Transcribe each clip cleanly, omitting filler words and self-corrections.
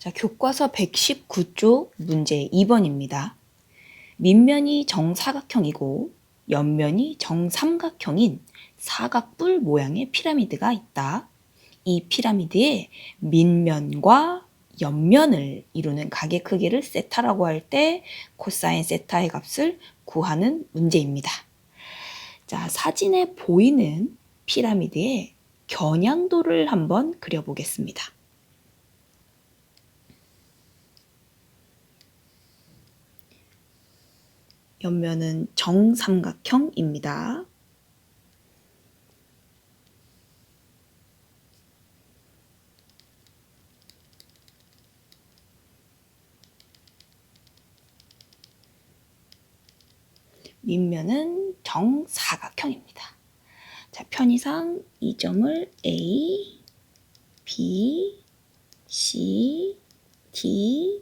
자, 교과서 119쪽 문제 2번입니다. 밑면이 정사각형이고 옆면이 정삼각형인 사각뿔 모양의 피라미드가 있다. 이 피라미드의 밑면과 옆면을 이루는 각의 크기를 세타라고 할 때 코사인 세타의 값을 구하는 문제입니다. 자, 사진에 보이는 피라미드의 겨냥도를 한번 그려보겠습니다. 옆면은 정삼각형입니다. 밑면은 정사각형입니다. 자, 편의상 이 점을 A, B, C, D,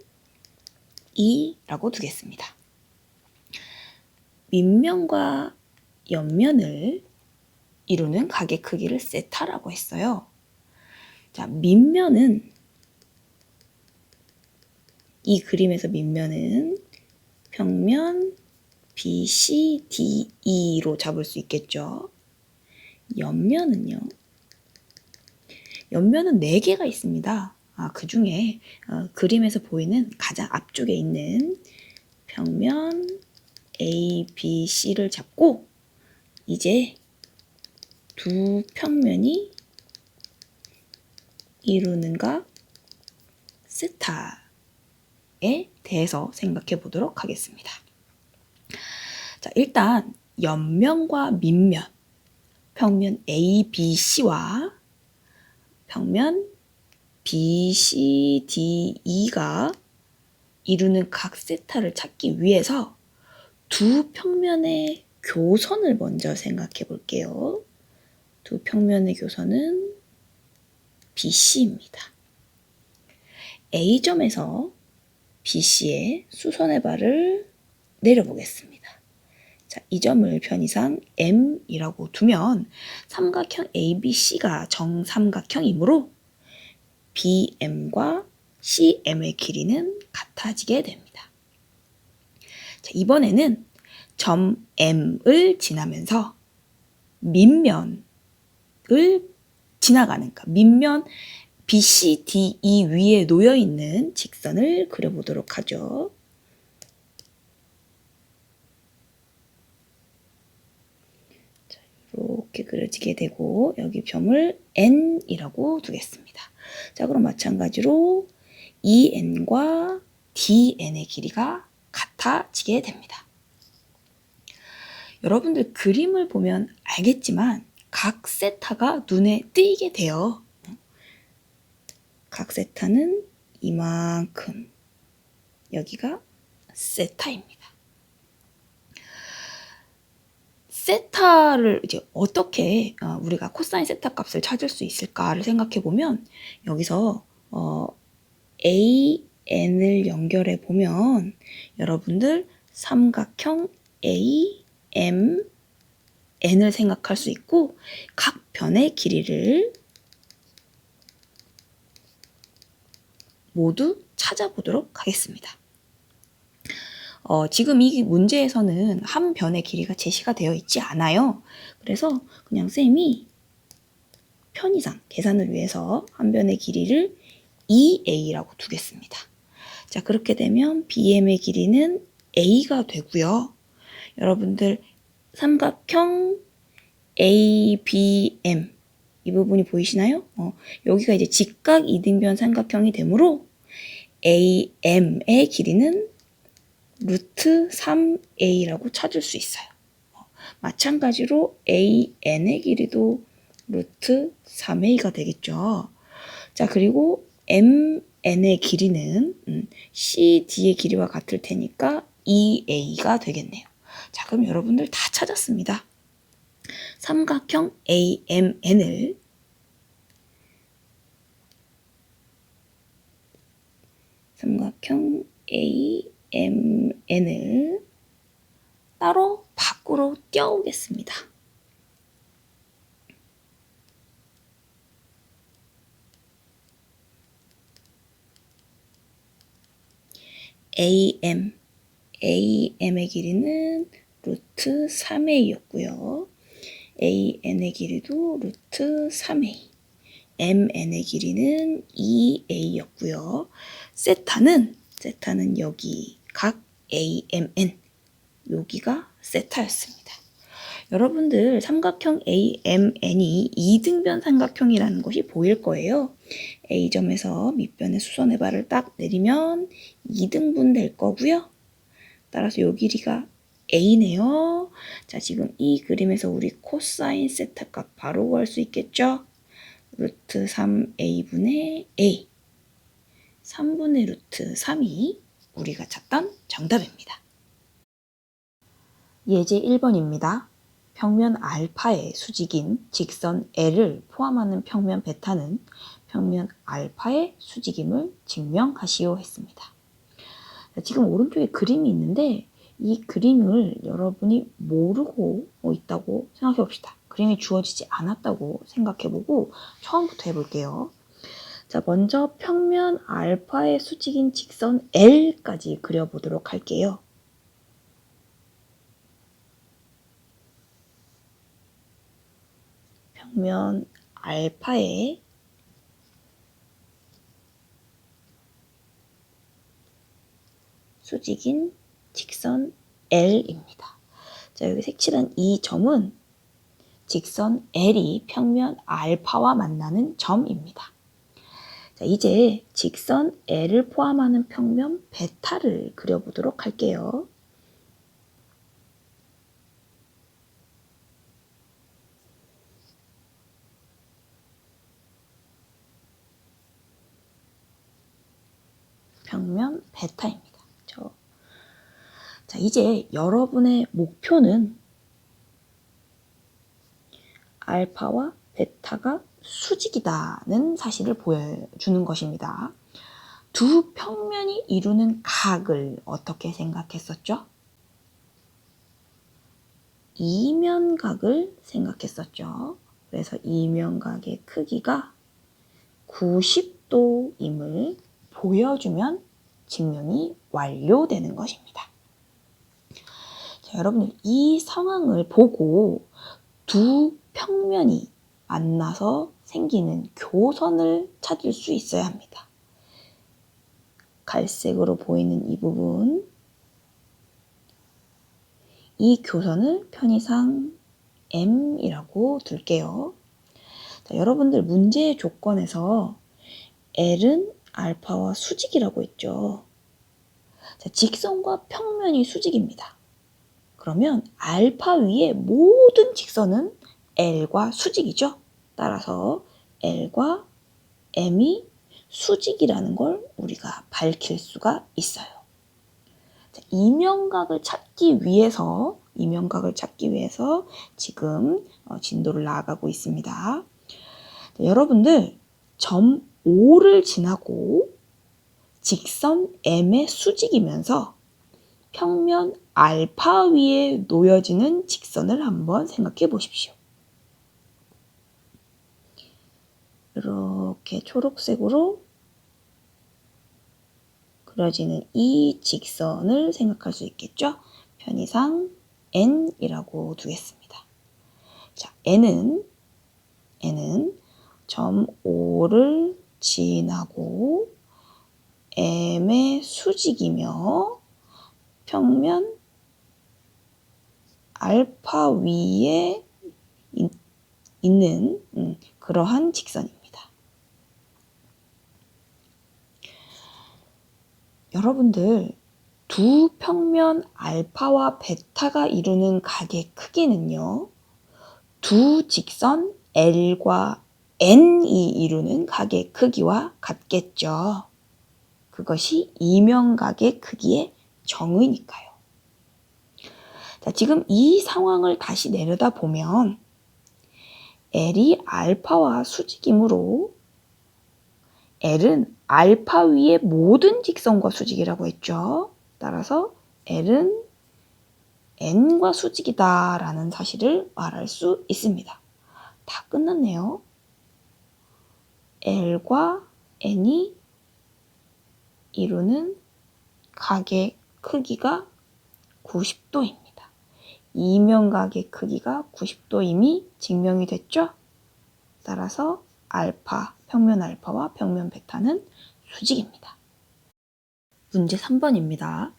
E라고 두겠습니다. 밑면과 옆면을 이루는 각의 크기를 세타라고 했어요. 자, 밑면은 이 그림에서 밑면은 평면 BCDE로 잡을 수 있겠죠. 옆면은요. 옆면은 4개가 있습니다. 그 중에 그림에서 보이는 가장 앞쪽에 있는 평면 ABC를 잡고 이제 두 평면이 이루는 각 세타에 대해서 생각해 보도록 하겠습니다. 자, 일단 옆면과 밑면, 평면 ABC와 평면 BCDE가 이루는 각 세타를 찾기 위해서 두 평면의 교선을 먼저 생각해 볼게요. 두 평면의 교선은 BC입니다. A점에서 BC의 수선의 발을 내려보겠습니다. 자, 이 점을 편의상 M이라고 두면 삼각형 ABC가 정삼각형이므로 BM과 CM의 길이는 같아지게 됩니다. 자, 이번에는 점 M을 지나면서 밑면을 지나가는, 밑면 BCDE 위에 놓여있는 직선을 그려보도록 하죠. 자, 이렇게 그려지게 되고 여기 점을 N이라고 두겠습니다. 자, 그럼 마찬가지로 EN과 DN의 길이가 같아지게 됩니다. 여러분들 그림을 보면 알겠지만 각 세타가 눈에 띄게 돼요. 각 세타는 이만큼, 여기가 세타입니다. 세타를 이제 어떻게 우리가 코사인 세타 값을 찾을 수 있을까를 생각해 보면 여기서 AN을 연결해 보면 여러분들 삼각형 AMN을 생각할 수 있고 각 변의 길이를 모두 찾아보도록 하겠습니다. 지금 이 문제에서는 한 변의 길이가 제시가 되어 있지 않아요. 그래서 그냥 쌤이 편의상 계산을 위해서 한 변의 길이를 2A라고 두겠습니다. 자, 그렇게 되면 BM의 길이는 A가 되고요. 여러분들 삼각형 ABM 이 부분이 보이시나요? 여기가 이제 직각 이등변 삼각형이 되므로 AM의 길이는 루트 3A라고 찾을 수 있어요. 마찬가지로 AN의 길이도 루트 3A가 되겠죠. 자, 그리고 MN의 길이는 CD의 길이와 같을 테니까 2A가 되겠네요. 자, 그럼 여러분들 다 찾았습니다. 삼각형 AMN을 따로 밖으로 띄워오겠습니다. AM의 길이는 루트 3a였고요. AN의 길이도 루트 3a. MN의 길이는 2a였고요. 세타는 여기 각 AMN, 여기가 세타였습니다. 여러분들 삼각형 AMN이 이등변 삼각형이라는 것이 보일 거예요. A점에서 밑변의 수선의 발을 딱 내리면 2등분 될 거고요. 따라서 요 길이가 A네요. 자, 지금 이 그림에서 우리 코사인 세타 값 바로 구할 수 있겠죠? 루트 3a분의 a, 3분의 루트 3이 우리가 찾던 정답입니다. 예제 1번입니다. 평면 알파의 수직인 직선 L을 포함하는 평면 베타는 평면 알파의 수직임을 증명하시오 했습니다. 지금 오른쪽에 그림이 있는데 이 그림을 여러분이 모르고 있다고 생각해 봅시다. 그림이 주어지지 않았다고 생각해보고 처음부터 해볼게요. 자, 먼저 평면 알파의 수직인 직선 L까지 그려보도록 할게요. 평면 알파의 수직인 직선 L입니다. 자, 여기 색칠한 이 점은 직선 L이 평면 알파와 만나는 점입니다. 자, 이제 직선 L을 포함하는 평면 베타를 그려보도록 할게요. 평면 베타입니다. 자, 이제 여러분의 목표는 알파와 베타가 수직이다는 사실을 보여주는 것입니다. 두 평면이 이루는 각을 어떻게 생각했었죠? 이면각을 생각했었죠. 그래서 이면각의 크기가 90도임을 보여주면 증명이 완료되는 것입니다. 자, 여러분들 이 상황을 보고 두 평면이 만나서 생기는 교선을 찾을 수 있어야 합니다. 갈색으로 보이는 이 부분, 이 교선을 편의상 M이라고 둘게요. 자, 여러분들 문제의 조건에서 L은 알파와 수직이라고 했죠. 자, 직선과 평면이 수직입니다. 그러면 알파 위의 모든 직선은 L과 수직이죠. 따라서 L과 M이 수직이라는 걸 우리가 밝힐 수가 있어요. 자, 이면각을 찾기 위해서 지금 진도를 나아가고 있습니다. 자, 여러분들 점 O를 지나고 직선 M의 수직이면서 평면 알파 위에 놓여지는 직선을 한번 생각해 보십시오. 이렇게 초록색으로 그려지는 이 직선을 생각할 수 있겠죠? 편의상 N이라고 두겠습니다. 자, N은 점 O를 지나고 M의 수직이며 평면 알파 위에 있는 그러한 직선입니다. 여러분들 두 평면 알파와 베타가 이루는 각의 크기는요, 두 직선 L과 N이 이루는 각의 크기와 같겠죠. 그것이 이면각의 크기의 정의니까요. 자, 지금 이 상황을 다시 내려다보면 L이 알파와 수직이므로 L은 알파 위의 모든 직선과 수직이라고 했죠. 따라서 L은 N과 수직이다 라는 사실을 말할 수 있습니다. 다 끝났네요. L과 N이 이루는 각의 크기가 90도입니다. 이면각의 크기가 90도임이 증명이 됐죠? 따라서 알파, 평면 알파와 평면 베타는 수직입니다. 문제 3번입니다.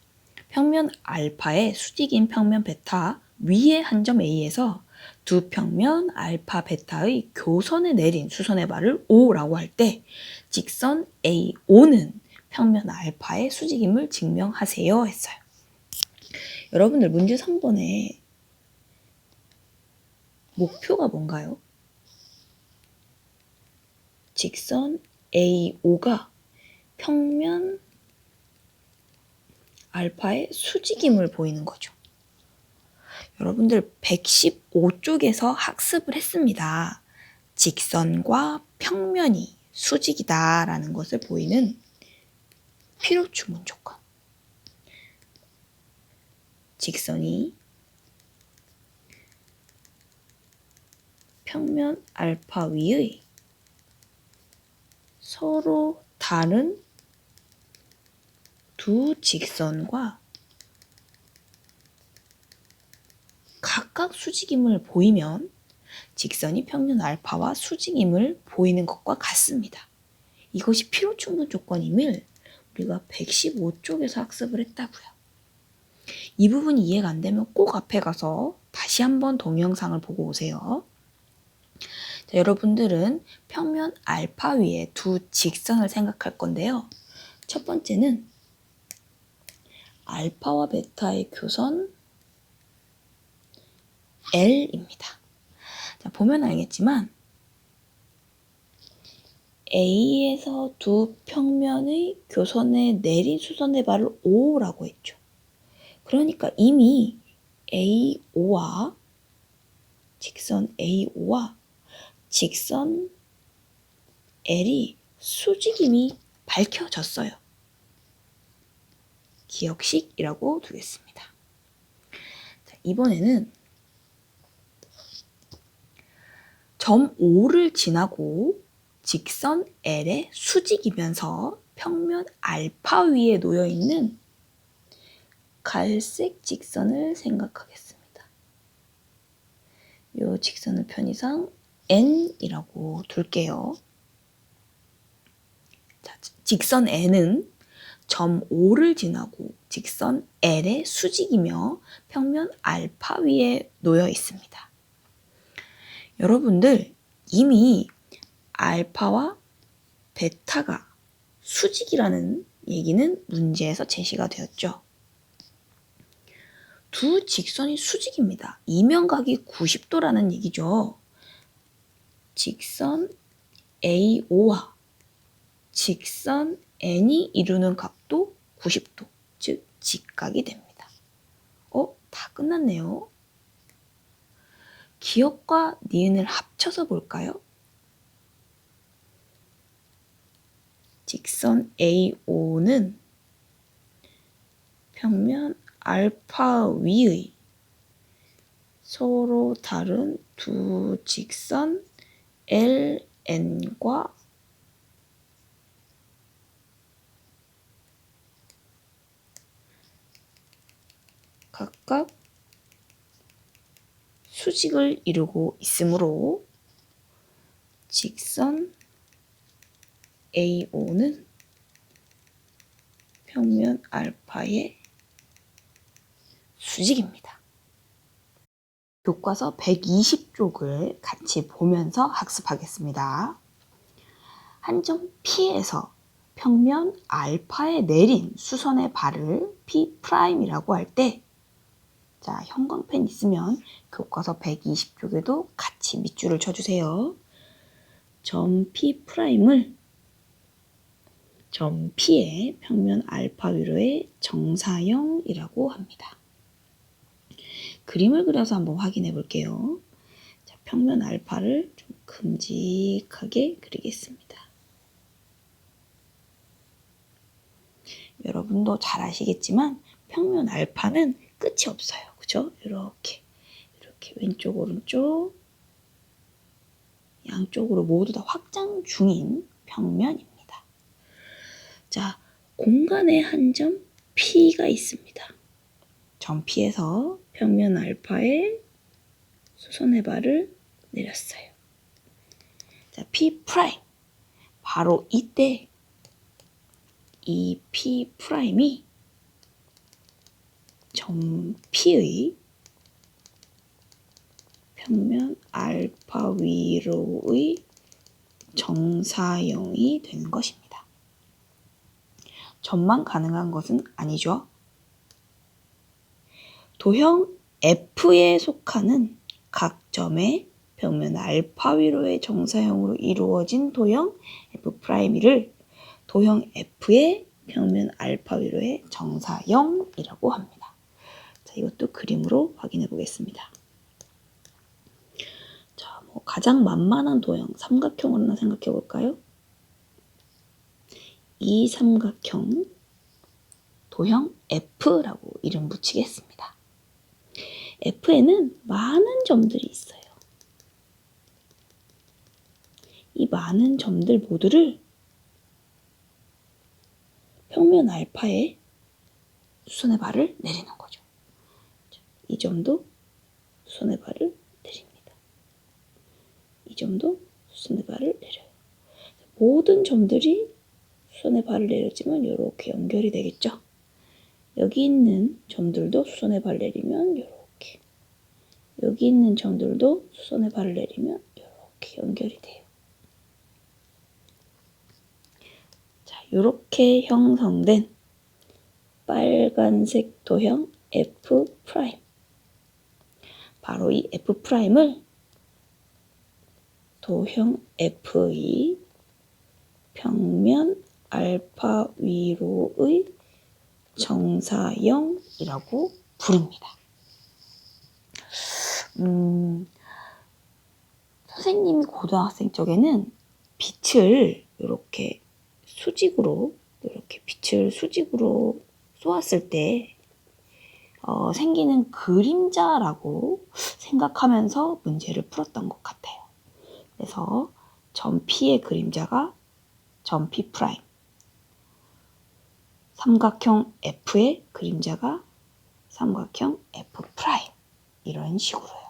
평면 알파의 수직인 평면 베타 위의 한 점 A에서 두 평면 알파 베타의 교선에 내린 수선의 발을 O라고 할 때 직선 AO는 평면 알파의 수직임을 증명하세요 했어요. 여러분들 문제 3번에 목표가 뭔가요? 직선 AO가 평면 알파의 수직임을 보이는 거죠. 여러분들 115쪽에서 학습을 했습니다. 직선과 평면이 수직이다라는 것을 보이는 필요주문 조건. 직선이 평면 알파 위의 서로 다른 두 직선과 각각 수직임을 보이면 직선이 평면 알파와 수직임을 보이는 것과 같습니다. 이것이 필요충분 조건임을 우리가 115쪽에서 학습을 했다고요. 이 부분이 이해가 안 되면 꼭 앞에 가서 다시 한번 동영상을 보고 오세요. 자, 여러분들은 평면 알파 위에 두 직선을 생각할 건데요. 첫 번째는 알파와 베타의 교선 L입니다. 자, 보면 알겠지만 A에서 두 평면의 교선에 내린 수선의 발을 O라고 했죠. 그러니까 이미 AO와 직선 AO와 직선 L이 수직임이 밝혀졌어요. 기억식이라고 두겠습니다. 자, 이번에는 점 O를 지나고 직선 L의 수직이면서 평면 알파 위에 놓여있는 갈색 직선을 생각하겠습니다. 이 직선을 편의상 N이라고 둘게요. 자, 직선 N은 점 O를 지나고 직선 L의 수직이며 평면 알파 위에 놓여 있습니다. 여러분들 이미 알파와 베타가 수직이라는 얘기는 문제에서 제시가 되었죠. 두 직선이 수직입니다. 이면각이 90도라는 얘기죠. 직선 AO와 직선 N이 이루는 각도 90도, 즉 직각이 됩니다. 다 끝났네요. 기억과 니은을 합쳐서 볼까요? 직선 AO는 평면 알파 위의 서로 다른 두 직선 LN과 각각 수직을 이루고 있으므로 직선 AO는 평면 알파의 수직입니다. 교과서 120쪽을 같이 보면서 학습하겠습니다. 한 점 P에서 평면 알파에 내린 수선의 발을 P'이라고 할 때, 자, 형광펜 있으면 교과서 120쪽에도 같이 밑줄을 쳐주세요. 점 P'을 점 P의 평면 알파 위로의 정사형이라고 합니다. 그림을 그려서 한번 확인해 볼게요. 자, 평면 알파를 좀 큼직하게 그리겠습니다. 여러분도 잘 아시겠지만 평면 알파는 끝이 없어요. 그죠? 이렇게 왼쪽 오른쪽 양쪽으로 모두 다 확장 중인 평면입니다. 자, 공간의 한 점 P가 있습니다. 점 P에서 평면 알파에 수선의 발을 내렸어요. 자, P 프라임. 바로 이때 이 P 프라임이 점 P의 평면 알파 위로의 정사형이 되는 것입니다. 점만 가능한 것은 아니죠. 도형 F에 속하는 각 점의 평면 알파 위로의 정사형으로 이루어진 도형 F'를 도형 F의 평면 알파 위로의 정사형이라고 합니다. 자, 이것도 그림으로 확인해 보겠습니다. 자, 가장 만만한 도형 삼각형으로 하나 생각해 볼까요? 이 삼각형 도형 F라고 이름 붙이겠습니다. F에는 많은 점들이 있어요. 이 많은 점들 모두를 평면 알파에 수선의 발을 내리는 거죠. 이 점도 수선의 발을 내립니다. 이 점도 수선의 발을 내려요. 모든 점들이 수선의 발을 내렸지만 이렇게 연결이 되겠죠. 여기 있는 점들도 수선의 발을 내리면 이렇게, 여기 있는 점들도 수선의 발을 내리면 이렇게 연결이 돼요. 자, 이렇게 형성된 빨간색 도형 F'. 바로 이 F'을 도형 F의 평면 알파 위로의 정사형이라고 부릅니다. 선생님이 고등학생 쪽에는 빛을 이렇게 수직으로 쏘았을 때 생기는 그림자라고 생각하면서 문제를 풀었던 것 같아요. 그래서 점 P의 그림자가 점 P', 삼각형 F의 그림자가 삼각형 F', 이런 식으로요.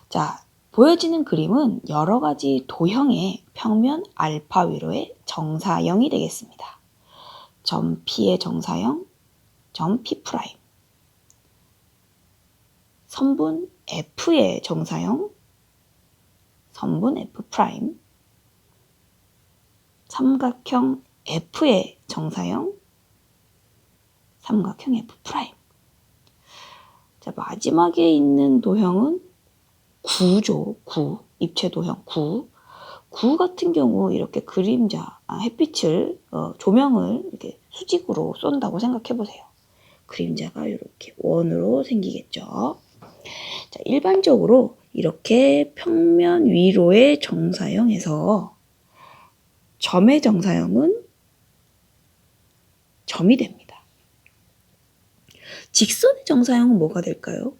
자, 보여지는 그림은 여러 가지 도형의 평면 알파 위로의 정사형이 되겠습니다. 점 P의 정사형, 점 P', 선분 F의 정사형, 선분 F', 삼각형 F의 정사형, 삼각형 F'. 자, 마지막에 있는 도형은 구죠. 입체 도형 9 같은 경우 이렇게 그림자, 햇빛을, 조명을 이렇게 수직으로 쏜다고 생각해 보세요. 그림자가 이렇게 원으로 생기겠죠. 자, 일반적으로 이렇게 평면 위로의 정사형에서 점의 정사형은 점이 됩니다. 직선의 정사형은 뭐가 될까요?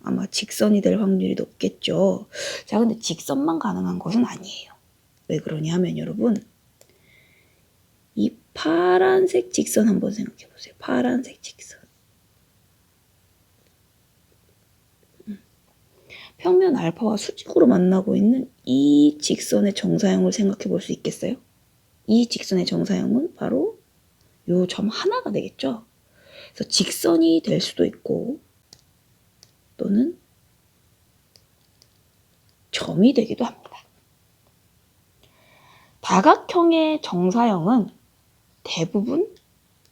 아마 직선이 될 확률이 높겠죠. 자, 근데 직선만 가능한 것은 아니에요. 왜 그러냐 하면 여러분, 이 파란색 직선 한번 생각해 보세요. 파란색 직선. 평면 알파와 수직으로 만나고 있는 이 직선의 정사형을 생각해 볼 수 있겠어요? 이 직선의 정사형은 바로 요 점 하나가 되겠죠. 그래서 직선이 될 수도 있고 또는 점이 되기도 합니다. 다각형의 정사형은 대부분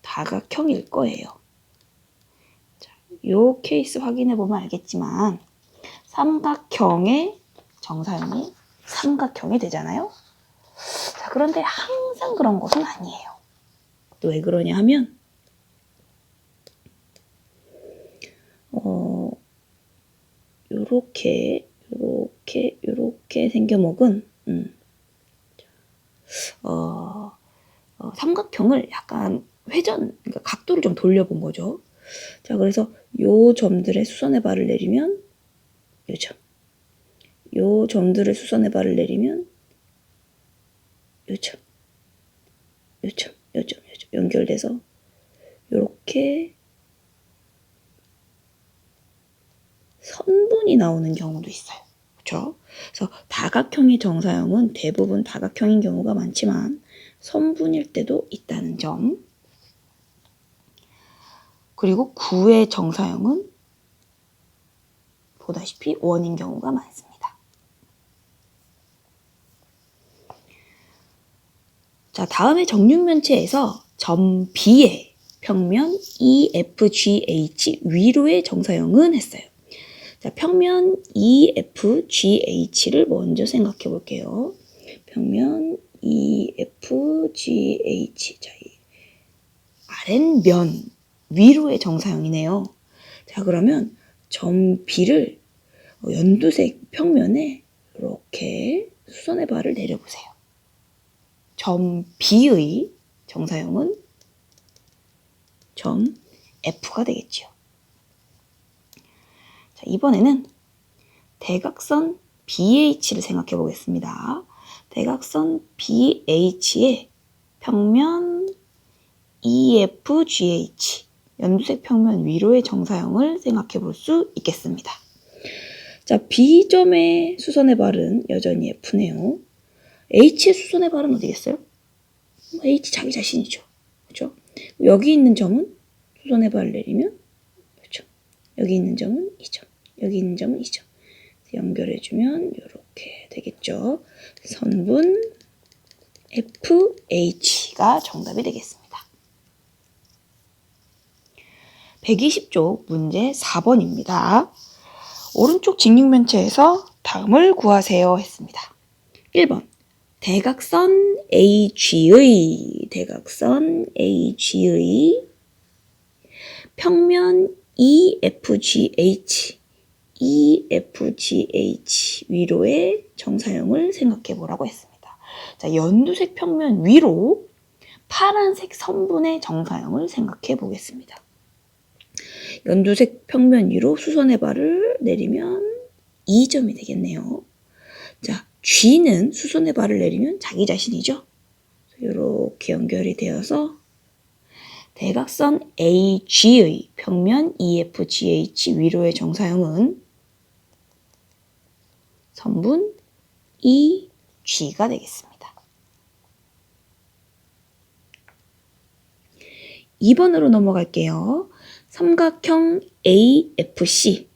다각형일 거예요. 자, 요 케이스 확인해 보면 알겠지만 삼각형의 정사형이 삼각형이 되잖아요. 자, 그런데 항상 그런 것은 아니에요. 또 왜 그러냐 하면 요렇게 생겨먹은 삼각형을 약간 그러니까 각도를 좀 돌려본 거죠. 자, 그래서 요 점들의 수선의 발을 내리면 요 점, 요 점들의 수선의 발을 내리면 요 점, 요점 연결돼서 이렇게 선분이 나오는 경우도 있어요. 그렇죠? 그래서 다각형의 정사형은 대부분 다각형인 경우가 많지만 선분일 때도 있다는 점. 그리고 구의 정사형은 보다시피 원인 경우가 많습니다. 자, 다음에 정육면체에서 점 B의 평면 EFGH 위로의 정사형은 했어요. 자, 평면 EFGH를 먼저 생각해 볼게요. 평면 EFGH. 자, 이 아랫면 위로의 정사형이네요. 자, 그러면 점 B를 연두색 평면에 이렇게 수선의 발을 내려보세요. 점 B의 정사형은 점 F가 되겠지요. 자, 이번에는 대각선 BH를 생각해 보겠습니다. 대각선 BH의 평면 EFGH, 연두색 평면 위로의 정사형을 생각해 볼 수 있겠습니다. 자, B점의 수선의 발은 여전히 F네요. H의 수선의 발은 어디겠어요? H 자기 자신이죠. 그렇죠? 여기 있는 점은 수선의 발을 내리면 그렇죠? 여기 있는 점은 2점, 여기 있는 점은 2점. 연결해주면 이렇게 되겠죠. 선분 FH가 정답이 되겠습니다. 120쪽 문제 4번입니다. 오른쪽 직육면체에서 다음을 구하세요 했습니다. 1번 대각선 AG의 평면 EFGH 위로의 정사형을 생각해 보라고 했습니다. 자, 연두색 평면 위로 파란색 선분의 정사형을 생각해 보겠습니다. 연두색 평면 위로 수선의 발을 내리면 2점이 되겠네요. 자, G는 수선의 발을 내리면 자기 자신이죠. 이렇게 연결이 되어서 대각선 AG의 평면 EFGH 위로의 정사형은 선분 EG가 되겠습니다. 2번으로 넘어갈게요. 삼각형 AFC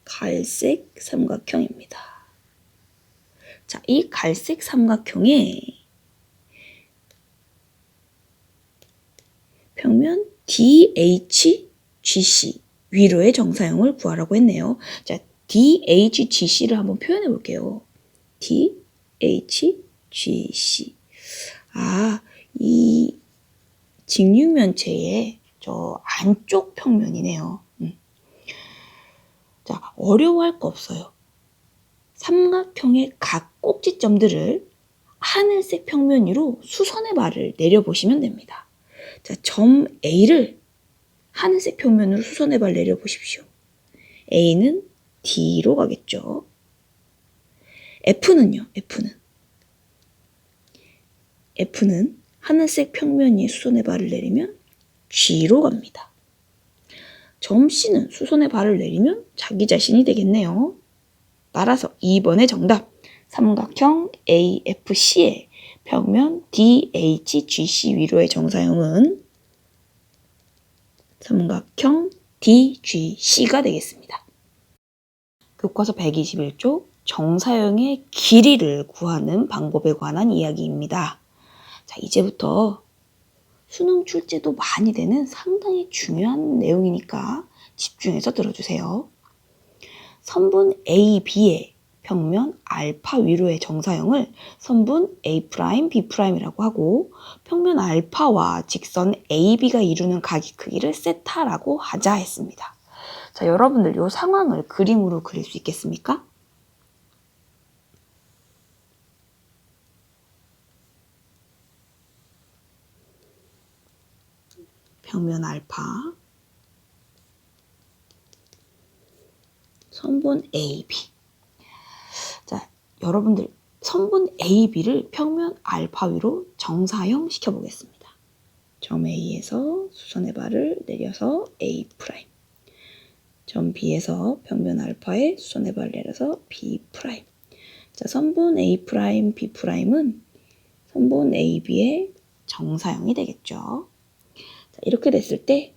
갈색 삼각형입니다. 자, 이 갈색 삼각형의 평면 DHGC 위로의 정사형을 구하라고 했네요. 자, DHGC를 한번 표현해 볼게요. DHGC. 아, 이 직육면체의 저 안쪽 평면이네요. 자, 어려워할 거 없어요. 삼각형의 각 꼭지점들을 하늘색 평면 위로 수선의 발을 내려보시면 됩니다. 자, 점 A를 하늘색 평면으로 수선의 발 내려보십시오. A는 D로 가겠죠. F는요, F는 하늘색 평면 위에 수선의 발을 내리면 G로 갑니다. 점 C는 수선의 발을 내리면 자기 자신이 되겠네요. 따라서 2번의 정답, 삼각형 AFC의 평면 DHGC 위로의 정사형은 삼각형 DGC가 되겠습니다. 교과서 121쪽 정사형의 길이를 구하는 방법에 관한 이야기입니다. 자, 이제부터 수능 출제도 많이 되는 상당히 중요한 내용이니까 집중해서 들어주세요. 선분 AB의 평면 알파 위로의 정사형을 선분 A', B'이라고 하고 평면 알파와 직선 AB가 이루는 각의 크기를 세타라고 하자 했습니다. 자, 여러분들 이 상황을 그림으로 그릴 수 있겠습니까? 평면 알파, 선분 AB. 자, 여러분들 선분 AB를 평면 알파 위로 정사형 시켜보겠습니다. 점 A에서 수선의 발을 내려서 A'. 점 B에서 평면 알파에 수선의 발을 내려서 B'. 자, 선분 A', B'은 선분 AB의 정사형이 되겠죠. 자, 이렇게 됐을 때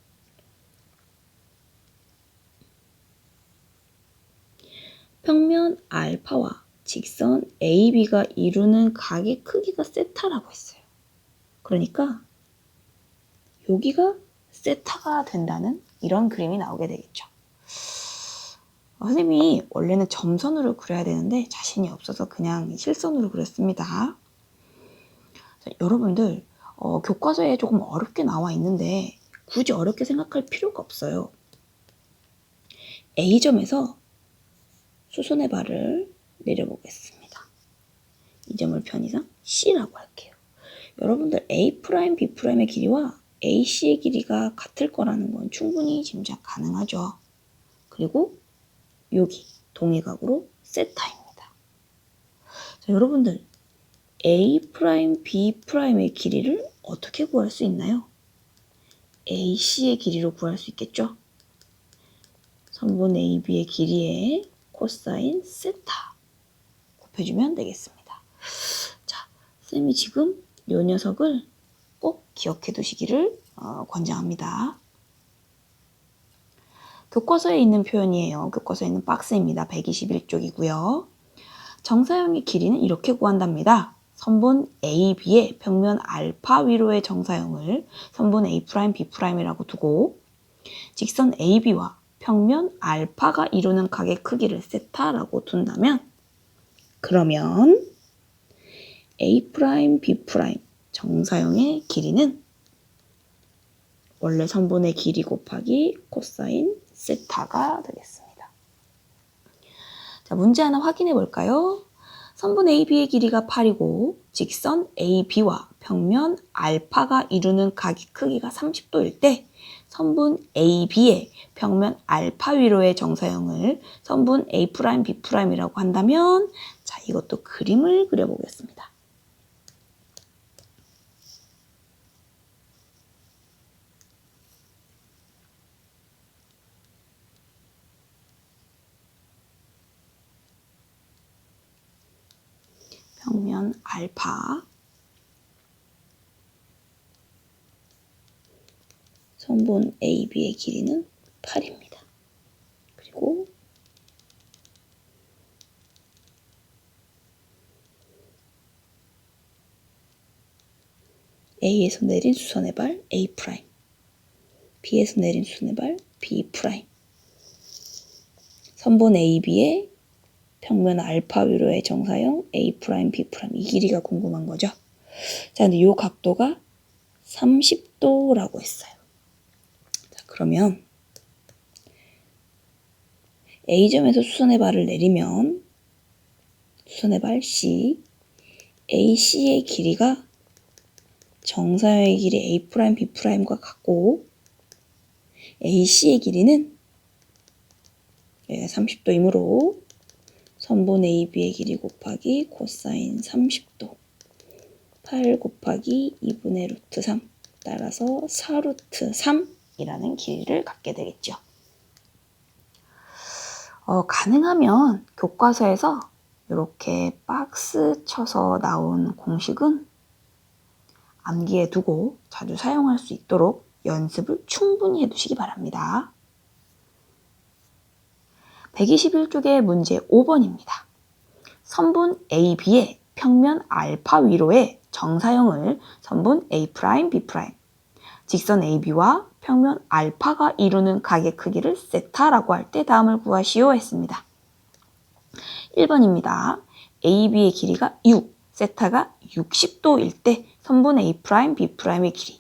평면 알파와 직선 AB가 이루는 각의 크기가 세타라고 했어요. 그러니까 여기가 세타가 된다는 이런 그림이 나오게 되겠죠. 선생님이 원래는 점선으로 그려야 되는데 자신이 없어서 그냥 실선으로 그렸습니다. 자, 여러분들 교과서에 조금 어렵게 나와 있는데 굳이 어렵게 생각할 필요가 없어요. A점에서 수선의 발을 내려보겠습니다. 이 점을 편의상 C라고 할게요. 여러분들 A', B'의 길이와 AC의 길이가 같을 거라는 건 충분히 짐작 가능하죠. 그리고 여기 동의각으로 세타입니다. 자, 여러분들 A', B'의 길이를 어떻게 구할 수 있나요? AC의 길이로 구할 수 있겠죠? 선분 AB의 길이에 코사인 세타 곱해주면 되겠습니다. 자, 쌤이 지금 이 녀석을 꼭 기억해 두시기를 권장합니다. 교과서에 있는 표현이에요. 교과서에 있는 박스입니다. 121쪽이고요. 정사형의 길이는 이렇게 구한답니다. 선분 AB의 평면 알파 위로의 정사형을 선분 A', B'이라고 두고 직선 AB와 평면 알파가 이루는 각의 크기를 세타라고 둔다면 그러면 A', B' 정사형의 길이는 원래 선분의 길이 곱하기 코사인 세타가 되겠습니다. 자, 문제 하나 확인해 볼까요? 선분 AB의 길이가 8이고 직선 AB와 평면 알파가 이루는 각의 크기가 30도일 때 선분 AB의 평면 알파 위로의 정사형을 선분 A', B'이라고 한다면 자, 이것도 그림을 그려보겠습니다. 평면 알파 선분 AB의 길이는 8입니다. 그리고 A에서 내린 수선의 발 A', B에서 내린 수선의 발 B'. 선분 AB의 평면 알파 위로의 정사형 A', B'. 이 길이가 궁금한 거죠. 자, 근데 이 각도가 30도라고 했어요. 자, 그러면 A점에서 수선의 발을 내리면 수선의 발 C, AC의 길이가 정사형의 길이 A', B'과 같고 AC의 길이는 여기가 30도이므로 선분 AB의 길이 곱하기 코사인 30도 8 곱하기 2분의 루트 3 따라서 4루트 3이라는 길이를 갖게 되겠죠. 가능하면 교과서에서 이렇게 박스 쳐서 나온 공식은 암기해 두고 자주 사용할 수 있도록 연습을 충분히 해두시기 바랍니다. 121쪽의 문제 5번입니다. 선분 AB의 평면 알파 위로의 정사형을 선분 A', B', 직선 AB와 평면 알파가 이루는 각의 크기를 세타라고 할 때 다음을 구하시오 했습니다. 1번입니다. AB의 길이가 6, 세타가 60도일 때 선분 A', B'의 길이.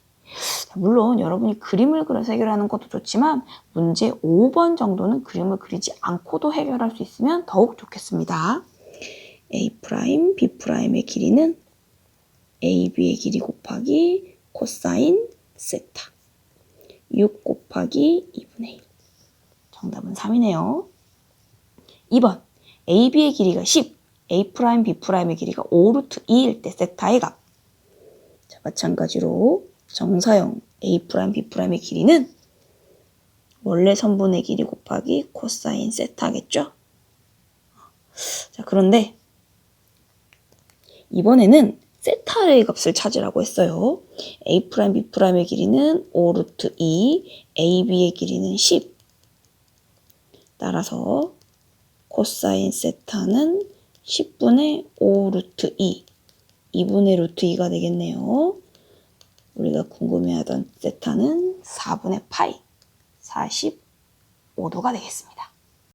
물론 여러분이 그림을 그려서 해결하는 것도 좋지만 문제 5번 정도는 그림을 그리지 않고도 해결할 수 있으면 더욱 좋겠습니다. A', B'의 길이는 AB의 길이 곱하기 코사인 세타 6 곱하기 2분의 1 정답은 3이네요. 2번 AB의 길이가 10, A', B'의 길이가 5 루트 2일 때 세타의 값. 자, 마찬가지로 정사형 A', B'의 길이는 원래 선분의 길이 곱하기 코사인 세타겠죠? 자, 그런데 이번에는 세타의 값을 찾으라고 했어요. A', B'의 길이는 5 루트 2, AB의 길이는 10. 따라서 코사인 세타는 10분의 5 루트 2, 2분의 루트 2가 되겠네요. 우리가 궁금해하던 세타는 4분의 파이, 45도가 되겠습니다.